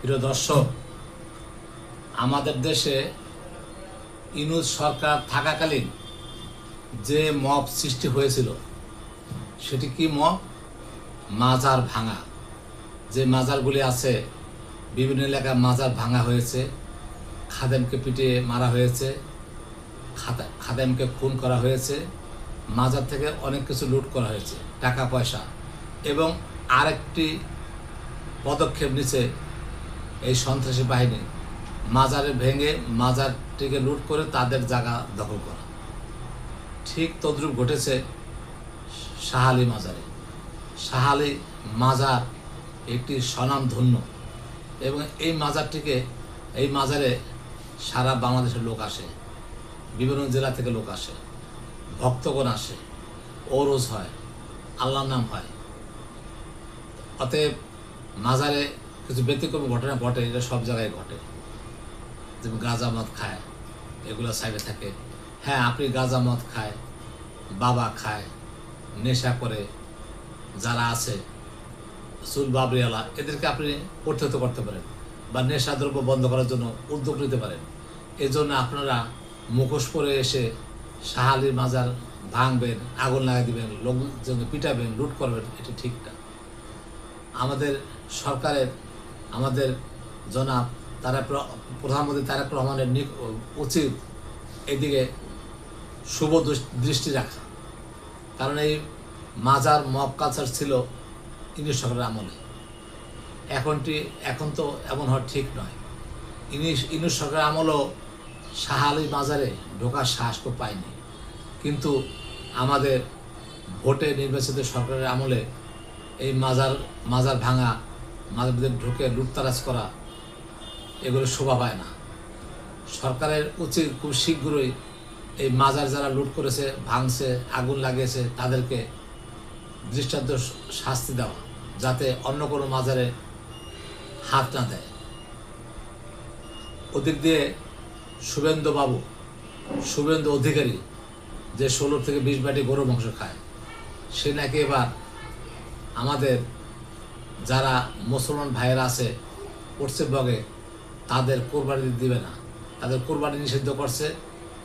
প্রিয় দর্শক, আমাদের দেশে ইউনূস সরকার থাকাকালীন যে মব সৃষ্টি হয়েছিল সেটি কি মব? মাজার ভাঙা। যে মাজারগুলি আছে, বিভিন্ন এলাকায় মাজার ভাঙা হয়েছে, খাদেমকে পিটিয়ে মারা হয়েছে, খাদেমকে খুন করা হয়েছে, মাজার থেকে অনেক কিছু লুট করা হয়েছে, টাকা পয়সা। এবং আরেকটি পদক্ষেপ নিচ্ছে এই সন্ত্রাসী বাহিনী, মাজারে ভেঙে মাজারটিকে লুট করে তাদের জায়গা দখল করা। ঠিক তদ্রূপ ঘটেছে শাহালি মাজারে। শাহালি মাজার একটি স্বনামধন্য, এবং এই মাজারে সারা বাংলাদেশের লোক আসে, বিভিন্ন জেলা থেকে লোক আসে, ভক্তগণ আসে, ওরস হয়, আল্লাহর নাম হয়। অতএব মাজারে কিছু ব্যতিক্রম ঘটনা ঘটে, এটা সব জায়গায় ঘটে। যেমন গাঁজা মদ খায়, এগুলো সাইডে থাকে। হ্যাঁ, আপনি গাঁজা মদ খায়, বাবা খায়, নেশা করে যারা আছে, চুল বাবরিওয়ালা, এদেরকে আপনি প্রতিহত করতে পারেন বা নেশা দ্রব্য বন্ধ করার জন্য উদ্যোগ নিতে পারেন। এই জন্য আপনারা মুখোশ পরে এসে শাহালির মাজার ভাঙবেন, আগুন লাগাই দিবেন, লোকজনকে পিটাবেন, লুট করবেন, এটি ঠিক না। আমাদের সরকারের, আমাদের জনাব প্রধানমন্ত্রী তারেক রহমানের উচিত এদিকে শুভ দৃষ্টি রাখা। কারণ এই মাজার মব কালচার ছিল ইউনূস সরকারের আমলে। এখন তো এমন হওয়া ঠিক নয়। ইউনূস সরকারের আমলও শাহালি মাজারে ঢোকার সাহস তো পায়নি, কিন্তু আমাদের ভোটে নির্বাচিত সরকারের আমলে এই মাজার ভাঙা, মাজার ভিতরে ঢুকে লুটতারাজ করা, এগুলো শোভা পায় না। সরকারের উচিত খুব শীঘ্রই এই মাজার যারা লুট করেছে, ভাঙছে, আগুন লাগিয়েছে, তাদেরকে দৃষ্টান্ত শাস্তি দেওয়া, যাতে অন্য কোনো মাজারে হাত না দেয়। ওদিক দিয়ে শুভেন্দু অধিকারী, যে 16 থেকে 20 বাটি গরু মাংস খায়, সে নাকি এবার আমাদের যারা মুসলমান ভাইয়েরা আছে পশ্চিমবঙ্গে, তাদের কোরবানি দিবে না, তাদের কোরবানি নিষিদ্ধ করছে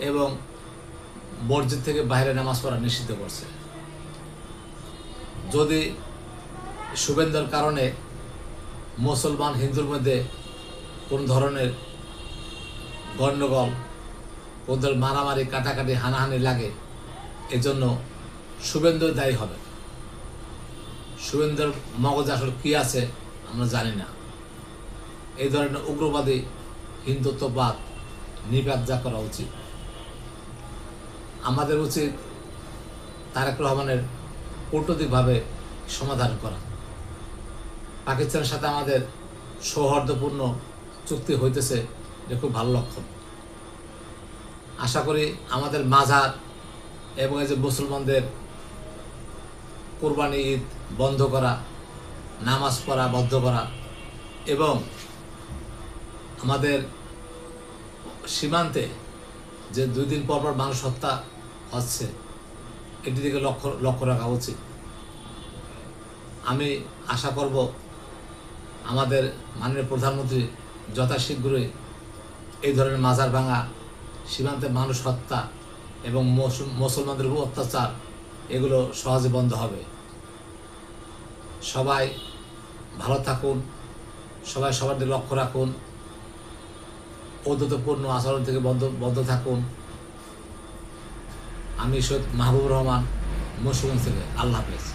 এবং মসজিদ থেকে বাইরে নামাজ পড়া নিষিদ্ধ করছে। যদি শুভেন্দুর কারণে মুসলমান হিন্দুর মধ্যে কোন ধরনের গণ্ডগোল, কোন ধরনের মারামারি, কাটাকাটি, হানাহানি লাগে, এজন্য শুভেন্দু দায়ী হবে। শুভেন্দুর মগজ আসলে কী আছে আমরা জানি না। এই ধরনের উগ্রবাদী হিন্দুত্ববাদ নিপাত করা উচিত। আমাদের উচিত তারেক রহমানের কূটনৈতিকভাবে সমাধান করা। পাকিস্তানের সাথে আমাদের সৌহার্দ্যপূর্ণ চুক্তি হইতেছে, এটা খুব ভালো লক্ষণ। আশা করি আমাদের মাজার এবং এই যে মুসলমানদের কোরবানি ঈদ বন্ধ করা, নামাজ পড়া বন্ধ করা, এবং আমাদের সীমান্তে যে 2 দিন পর পর মানুষ হত্যা হচ্ছে, এটি দিকে লক্ষ্য রাখা উচিত। আমি আশা করব আমাদের মাননীয় প্রধানমন্ত্রী যথাশীঘ্রই এই ধরনের মাজার ভাঙা, সীমান্তে মানুষ হত্যা এবং মুসলমানদের উপর অত্যাচার, এগুলো সহজে বন্ধ হবে। সবাই ভালো থাকুন, সবাই সবার দিকে লক্ষ্য রাখুন, ঔদ্ধত্যপূর্ণ আচরণ থেকে বন্ধ থাকুন। আমি সৈয়দ মাহবুবুর রহমান, মুন্সিগঞ্জ থেকে। আল্লাহ হাফেজ।